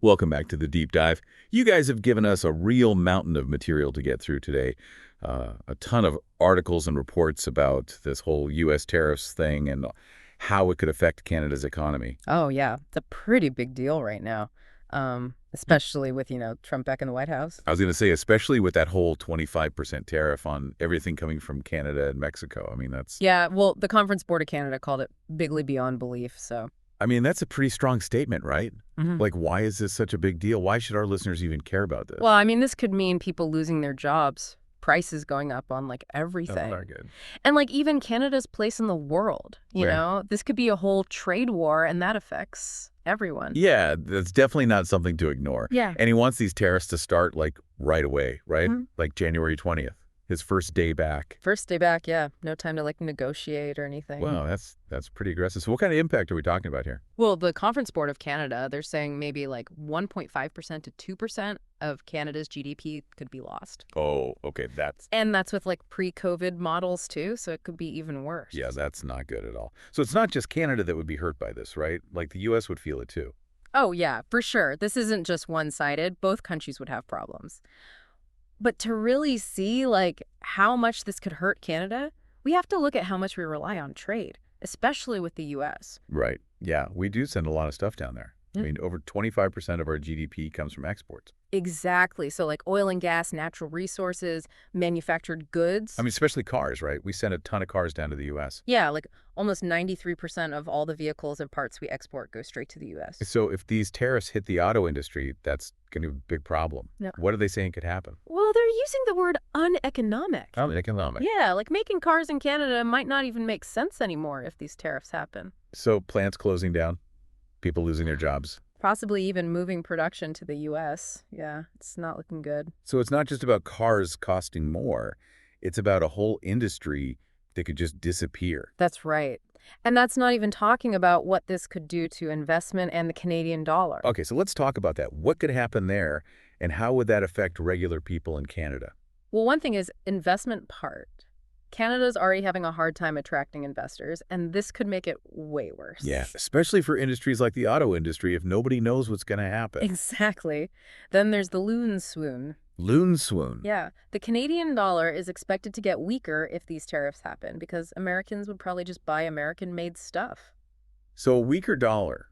Welcome back to the deep dive. You guys have given us a real mountain of material to get through today. A ton of articles and reports about this whole U.S. tariffs thing and how it could affect Canada's economy. Oh, yeah. It's a pretty big deal right now, Y- especially with, Trump back in the White House. I was going to say, especially with that whole 25% tariff on everything coming from Canada and Mexico. Yeah, well, the Conference Board of Canada called it bigly beyond belief, so. That's a pretty strong statement, right? Mhm. Like, why is this such a big deal? Why should our listeners even care about this? Well, I mean, this could mean people losing their jobs, prices going up on, Oh, everything. not good. And, even Canada's place in the world, Where? This could be a whole trade war, and that affects everyone. Yeah, that's definitely not something to ignore. Yeah. And he wants these tariffs to start like right away, right? Mhm. Like January 20th, his first day back. First day back, yeah. No time to, negotiate or anything. Wow, that's pretty aggressive. So what kind of impact are we talking about here? Well, the Conference Board of Canada, they're saying maybe 1.5% to 2% of Canada's GDP could be lost. Oh, okay, And that's with pre-COVID models too, so it could be even worse. yeah, that's not good at all. So it's not just Canada that would be hurt by this, right? Like the US would feel it too. Oh, yeah, for sure. This isn't just one-sided. Both countries would have problems. But to really see how much this could hurt Canada, we have to look at how much we rely on trade, especially with the US. Right. Yeah, we do send a lot of stuff down there. I mean, over 25% of our GDP comes from exports. Exactly. So oil and gas, natural resources, manufactured goods. I mean, especially cars, right? We send a ton of cars down to the US. Yeah, almost 93% of all the vehicles and parts we export go straight to the US. So if these tariffs hit the auto industry, that's going to be a big problem. Yeah. What are they saying could happen? Well, they're using the word uneconomic. Economic. Yeah, making cars in Canada might not even make sense anymore if these tariffs happen. So plants closing down, people losing their jobs. Possibly even moving production to the US. Yeah, it's not looking good. So it's not just about cars costing more. It's about a whole industry that could just disappear. That's right. And that's not even talking about what this could do to investment and the Canadian dollar. Okay, so let's talk about that. What could happen there, and how would that affect regular people in Canada? Well, one thing is investment part. Canada's already having a hard time attracting investors, and this could make it way worse. Yeah, especially for industries like the auto industry if nobody knows what's going to happen. Exactly. Then there's the loon swoon. Loon swoon. Yeah, the Canadian dollar is expected to get weaker if these tariffs happen because Americans would probably just buy American-made stuff. So a weaker dollar,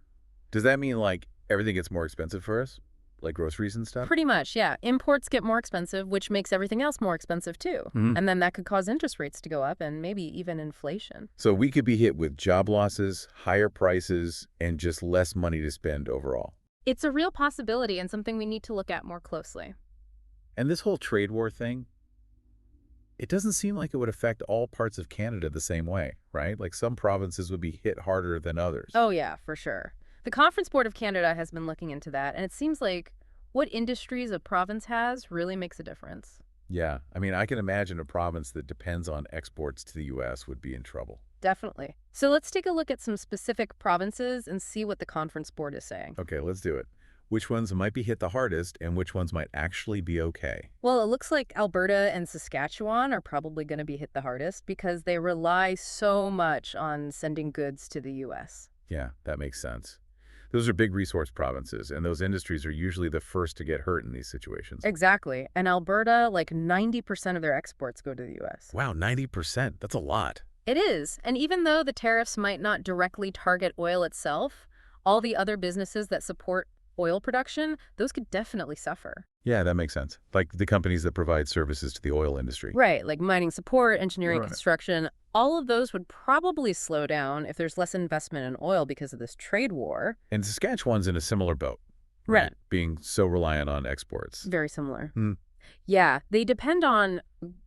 does that mean like everything gets more expensive for us? Like groceries and stuff? Pretty much, yeah. Imports get more expensive, which makes everything else more expensive too. Mhm. And then that could cause interest rates to go up and maybe even inflation. So we could be hit with job losses, higher prices, and just less money to spend overall. It's a real possibility and something we need to look at more closely. And this whole trade war thing, it doesn't seem like it would affect all parts of Canada the same way, right? Like some provinces would be hit harder than others. Oh, yeah, for sure. The Conference Board of Canada has been looking into that, and it seems like what industries a province has really makes a difference. Yeah, I mean, I can imagine a province that depends on exports to the U.S. would be in trouble. Definitely. So let's take a look at some specific provinces and see what the Conference Board is saying. Okay, let's do it. Which ones might be hit the hardest and which ones might actually be okay? Well, it looks like Alberta and Saskatchewan are probably going to be hit the hardest because they rely so much on sending goods to the U.S. Yeah, that makes sense. Those are big resource provinces, and those industries are usually the first to get hurt in these situations. Exactly. And Alberta, 90% of their exports go to the U.S. Wow, 90%. That's a lot. It is. And even though the tariffs might not directly target oil itself, all the other businesses that support oil production, those could definitely suffer. Yeah, that makes sense. Like the companies that provide services to the oil industry. Right, like mining support, engineering, Right. construction, all of those would probably slow down if there's less investment in oil because of this trade war. And Saskatchewan's in a similar boat. Right. Being so reliant on exports. Very similar. Hmm. Yeah, they depend on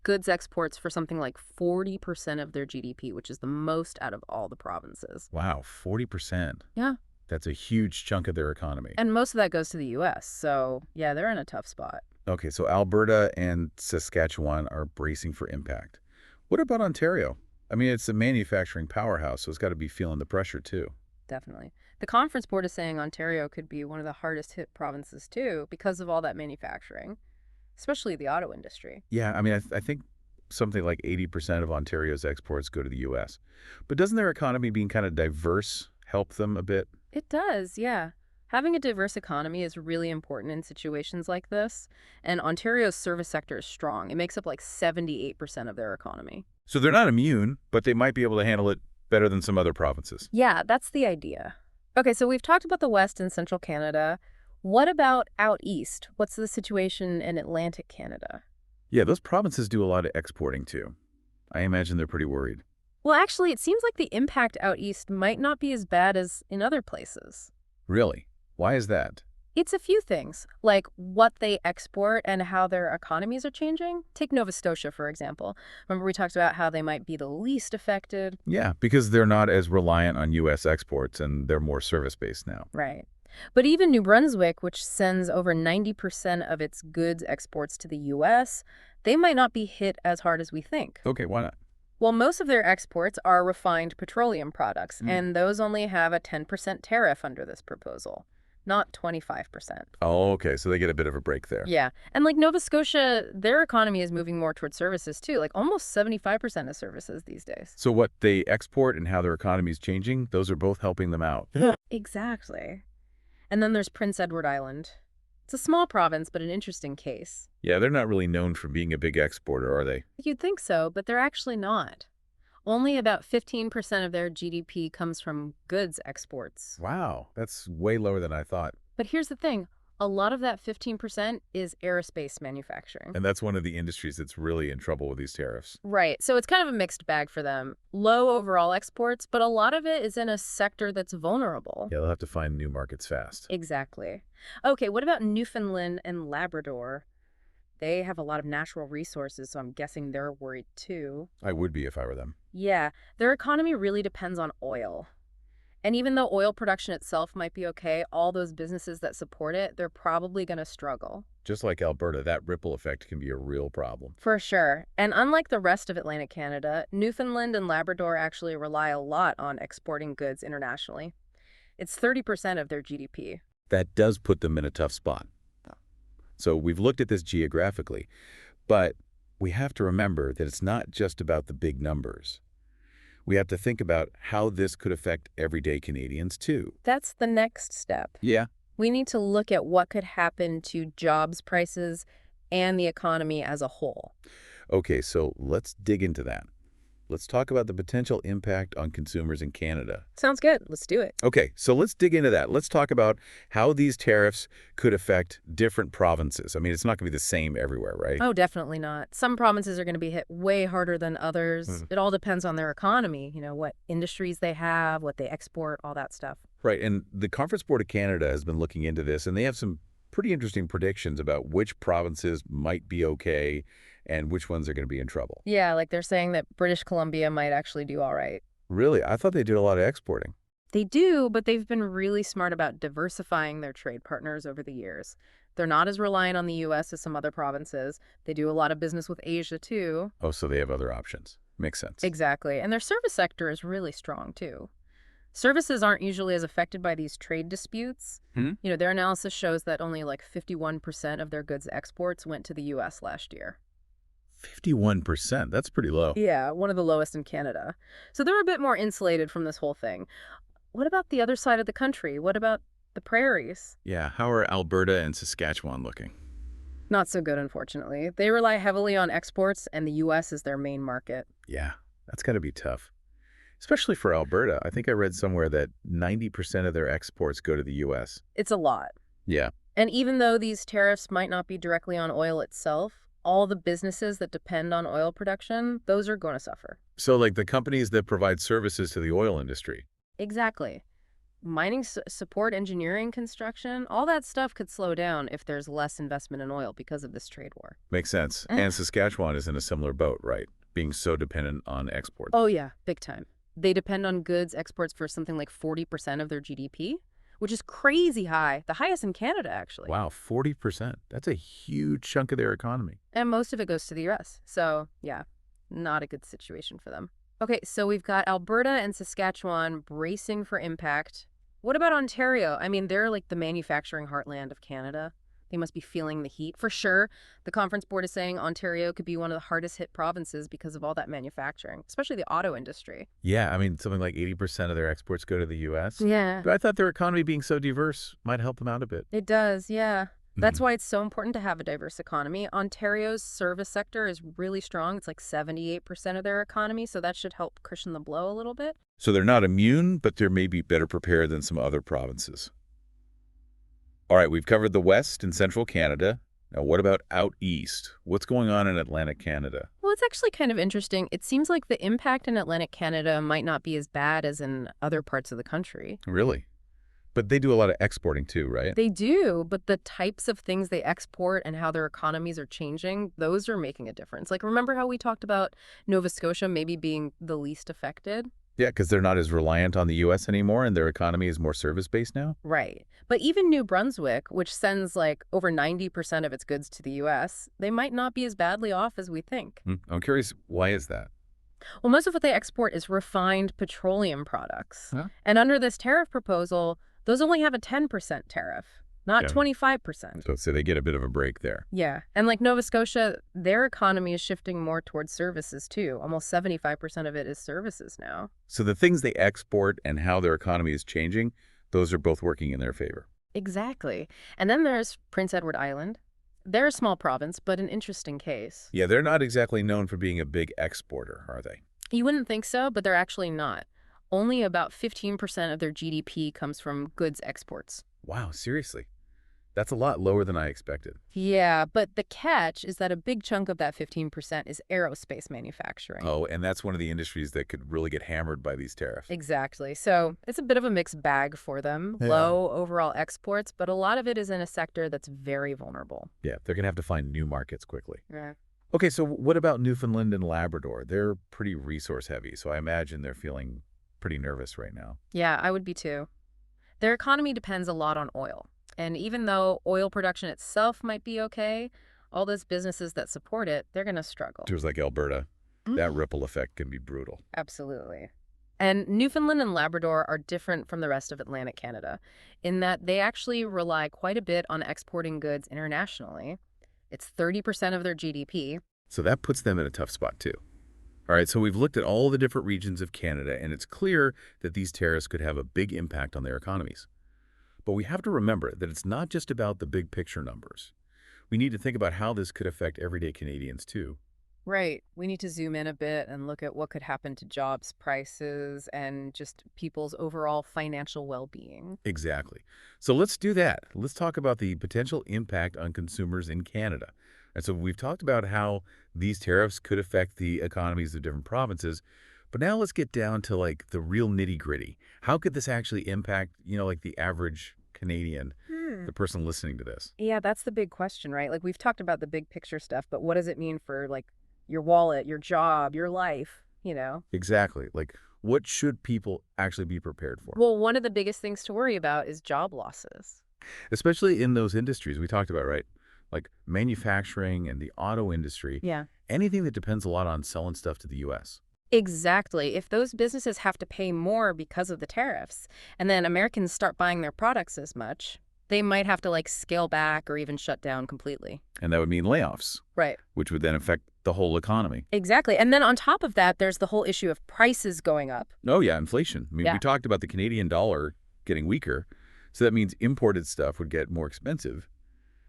goods exports for something like 40% of their GDP, which is the most out of all the provinces. Wow, 40%. Yeah. That's a huge chunk of their economy. And most of that goes to the U.S., so yeah, they're in a tough spot. Okay, so Alberta and Saskatchewan are bracing for impact. What about Ontario? I mean, it's a manufacturing powerhouse, so it's got to be feeling the pressure too. Definitely. The Conference Board is saying Ontario could be one of the hardest hit provinces too because of all that manufacturing, especially the auto industry. Yeah, I mean, I think something like 80% of Ontario's exports go to the U.S. But doesn't their economy being kind of diverse help them a bit? It does, yeah. Having a diverse economy is really important in situations like this, and Ontario's service sector is strong. It makes up like 78% of their economy. So they're not immune, but they might be able to handle it better than some other provinces. Yeah, that's the idea. Okay, so we've talked about the West and Central Canada. What about out east? What's the situation in Atlantic Canada? Yeah, those provinces do a lot of exporting too. I imagine they're pretty worried. Well, actually, it seems like the impact out east might not be as bad as in other places. Really? Why is that? It's a few things, like what they export and how their economies are changing. Take Nova Scotia, for example. Remember we talked about how they might be the least affected? Yeah, because they're not as reliant on U.S. exports and they're more service-based now. Right. But even New Brunswick, which sends over 90% of its goods exports to the U.S., they might not be hit as hard as we think. Okay, why not? Well, most of their exports are refined petroleum products, Mm. and those only have a 10% tariff under this proposal, not 25%. Oh, okay, so they get a bit of a break there. Yeah. And like Nova Scotia, their economy is moving more towards services too, like almost 75% of services these days. So what they export and how their economy is changing, those are both helping them out. Exactly. And then there's Prince Edward Island. It's a small province, but an interesting case. Yeah, they're not really known for being a big exporter, are they? You'd think so, but they're actually not. Only about 15% of their GDP comes from goods exports. Wow, that's way lower than I thought. But here's the thing. A lot of that 15% is aerospace manufacturing. And that's one of the industries that's really in trouble with these tariffs. Right. So it's kind of a mixed bag for them. Low overall exports, but a lot of it is in a sector that's vulnerable. Yeah, they'll have to find new markets fast. Exactly. Okay, what about Newfoundland and Labrador? They have a lot of natural resources, so I'm guessing they're worried too. I would be if I were them. Yeah, their economy really depends on oil. And even though oil production itself might be okay, all those businesses that support it, they're probably going to struggle. Just like Alberta, that ripple effect can be a real problem. For sure. And unlike the rest of Atlantic Canada, Newfoundland and Labrador actually rely a lot on exporting goods internationally. It's 30% of their GDP. That does put them in a tough spot. So we've looked at this geographically, but we have to remember that it's not just about the big numbers. We have to think about how this could affect everyday Canadians too. That's the next step. Yeah. We need to look at what could happen to jobs prices and the economy as a whole. Okay, so let's dig into that. Let's talk about the potential impact on consumers in Canada. Sounds good. Let's do it. Okay, so let's dig into that. Let's talk about how these tariffs could affect different provinces. I mean, it's not going to be the same everywhere, right? Oh, definitely not. Some provinces are going to be hit way harder than others. Mm. It all depends on their economy, what industries they have, what they export, all that stuff. Right, and the Conference Board of Canada has been looking into this, and they have some pretty interesting predictions about which provinces might be okay and which ones are going to be in trouble. Yeah, like they're saying that British Columbia might actually do all right. Really? I thought they did a lot of exporting. They do, but they've been really smart about diversifying their trade partners over the years. They're not as reliant on the U.S. as some other provinces. They do a lot of business with Asia, too. Oh, so they have other options. Makes sense. Exactly. And their service sector is really strong, too. Services aren't usually as affected by these trade disputes. Hmm? Their analysis shows that only like 51% of their goods exports went to the U.S. last year. 51%. That's pretty low. Yeah, one of the lowest in Canada. So they're a bit more insulated from this whole thing. What about the other side of the country? What about the prairies? Yeah, how are Alberta and Saskatchewan looking? Not so good, unfortunately. They rely heavily on exports, and the U.S. is their main market. Yeah, that's got to be tough. Especially for Alberta. I think I read somewhere that 90% of their exports go to the U.S. It's a lot. Yeah. And even though these tariffs might not be directly on oil itself, all the businesses that depend on oil production, those are going to suffer. So like the companies that provide services to the oil industry. Exactly. Mining support, engineering, construction, all that stuff could slow down if there's less investment in oil because of this trade war. Makes sense. And Saskatchewan is in a similar boat, right? Being so dependent on exports. Oh, yeah, big time. They depend on goods exports for something like 40% of their GDP, which is crazy high. The highest in Canada, actually. Wow, 40%. That's a huge chunk of their economy. And most of it goes to the U.S. So, yeah, not a good situation for them. Okay, so we've got Alberta and Saskatchewan bracing for impact. What about Ontario? I mean, they're like the manufacturing heartland of Canada. They must be feeling the heat. For sure, the Conference Board is saying Ontario could be one of the hardest hit provinces because of all that manufacturing, especially the auto industry. Yeah, I mean, something like 80% of their exports go to the U.S. Yeah, But I thought their economy being so diverse might help them out a bit. it does, yeah. That's Mhm. why it's so important to have a diverse economy. Ontario's service sector is really strong. It's like 78% of their economy, so that should help cushion the blow a little bit. So they're not immune, but they're maybe better prepared than some other provinces. All right, we've covered the West and Central Canada. Now, what about out east? What's going on in Atlantic Canada? Well, it's actually kind of interesting. It seems like the impact in Atlantic Canada might not be as bad as in other parts of the country. Really? But they do a lot of exporting too, right? They do, but the types of things they export and how their economies are changing, those are making a difference. Like, remember how we talked about Nova Scotia maybe being the least affected? Yeah, because they're not as reliant on the U.S. anymore and their economy is more service-based now? Right. But even New Brunswick, which sends like over 90% of its goods to the US, they might not be as badly off as we think. I'm curious, why is that? Well, most of what they export is refined petroleum products. Huh? And under this tariff proposal, those only have a 10% tariff, not Yeah. 25%. So they get a bit of a break there. Yeah. And like Nova Scotia, their economy is shifting more towards services too. Almost 75% of it is services now. So the things they export and how their economy is changing, those are both working in their favor. Exactly. And then there's Prince Edward Island. They're a small province, but an interesting case. Yeah, they're not exactly known for being a big exporter, are they? You wouldn't think so, but they're actually not. Only about 15% of their GDP comes from goods exports. Wow, seriously? That's a lot lower than I expected. Yeah, but the catch is that a big chunk of that 15% is aerospace manufacturing. Oh, and that's one of the industries that could really get hammered by these tariffs. Exactly. So it's a bit of a mixed bag for them. Yeah. Low overall exports, but a lot of it is in a sector that's very vulnerable. Yeah, they're going to have to find new markets quickly. Yeah. Okay, so what about Newfoundland and Labrador? They're pretty resource heavy, so I imagine they're feeling pretty nervous right now. Yeah, I would be too. Their economy depends a lot on oil. And even though oil production itself might be okay, all those businesses that support it, they're going to struggle. There's like Alberta. That ripple effect can be brutal. Absolutely. And Newfoundland and Labrador are different from the rest of Atlantic Canada in that they actually rely quite a bit on exporting goods internationally. It's 30% of their GDP. So that puts them in a tough spot too. All right, so we've looked at all the different regions of Canada, and it's clear that these tariffs could have a big impact on their economies. But we have to remember that it's not just about the big picture numbers. We need to think about how this could affect everyday Canadians too. Right. We need to zoom in a bit and look at what could happen to jobs, prices, and just people's overall financial well-being. Exactly. So let's do that. Let's talk about the potential impact on consumers in Canada. And so we've talked about how these tariffs could affect the economies of different provinces, but now let's get down to like the real nitty-gritty. How could this actually impact, like the average Canadian, the person listening to this? Yeah, that's the big question, right? Like we've talked about the big picture stuff, but what does it mean for like your wallet, your job, your life? Exactly. Like, what should people actually be prepared for? Well, one of the biggest things to worry about is job losses. Especially in those industries we talked about, right? Like manufacturing and the auto industry, Yeah. anything that depends a lot on selling stuff to the U.S. Exactly. If those businesses have to pay more because of the tariffs, and then Americans start buying their products as much, they might have to like scale back or even shut down completely. And that would mean layoffs, Right. which would then affect the whole economy. Exactly. And then on top of that, there's the whole issue of prices going up. Oh, yeah, inflation. I mean, Yeah. we talked about the Canadian dollar getting weaker, so that means imported stuff would get more expensive.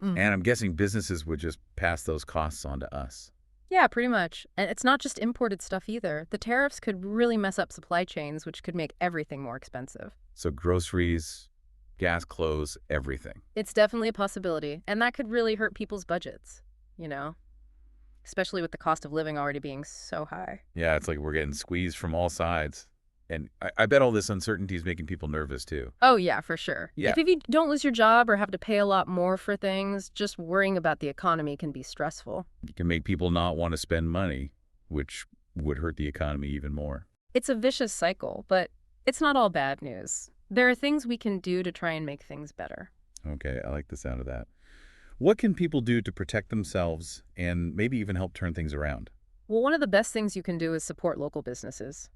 And I'm guessing businesses would just pass those costs on to us. Yeah, pretty much. And it's not just imported stuff either. The tariffs could really mess up supply chains, which could make everything more expensive. So groceries, gas, clothes, everything. It's definitely a possibility. And that could really hurt people's budgets, especially with the cost of living already being so high. Yeah, it's like we're getting squeezed from all sides. And I bet all this uncertainty is making people nervous, too. Oh, yeah, for sure. Yeah. If you don't lose your job or have to pay a lot more for things, just worrying about the economy can be stressful. It can make people not want to spend money, which would hurt the economy even more. It's a vicious cycle, but it's not all bad news. There are things we can do to try and make things better. Okay, I like the sound of that. What can people do to protect themselves and maybe even help turn things around? Well, one of the best things you can do is support local businesses.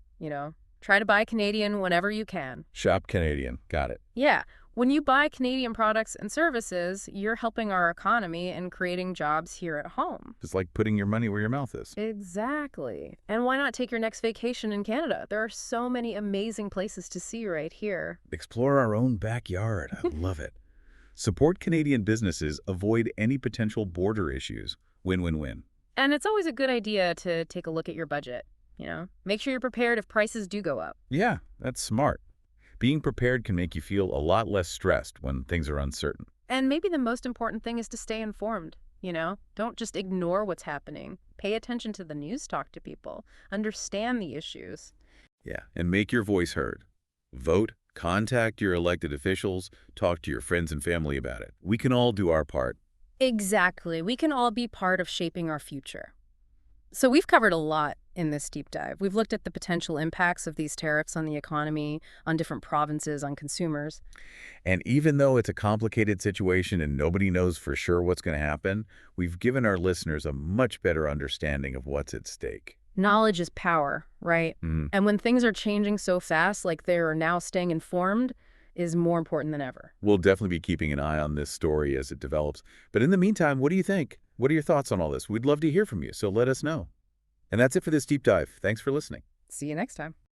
Try to buy Canadian whenever you can. Shop Canadian. Got it. Yeah, When you buy Canadian products and services, you're helping our economy and creating jobs here at home. It's like putting your money where your mouth is. Exactly. And why not take your next vacation in Canada? There are so many amazing places to see right here. Explore our own backyard. I love it. Support Canadian businesses, avoid any potential border issues. Win-win-win. And it's always a good idea to take a look at your budget, Make sure you're prepared if prices do go up. Yeah, that's smart. Being prepared can make you feel a lot less stressed when things are uncertain. And maybe the most important thing is to stay informed. Don't just ignore what's happening. Pay attention to the news, talk to people, understand the issues. Yeah, and make your voice heard. Vote, contact your elected officials, talk to your friends and family about it. We can all do our part. Exactly. We can all be part of shaping our future. So we've covered a lot in this deep dive. We've looked at the potential impacts of these tariffs on the economy, on different provinces, on consumers. And even though it's a complicated situation and nobody knows for sure what's going to happen, we've given our listeners a much better understanding of what's at stake. Knowledge is power, right? Mhm. And when things are changing so fast, like they are now, staying informed is more important than ever. We'll definitely be keeping an eye on this story as it develops. But in the meantime, what do you think? What are your thoughts on all this? We'd love to hear from you, so let us know. And that's it for this deep dive. Thanks for listening. See you next time.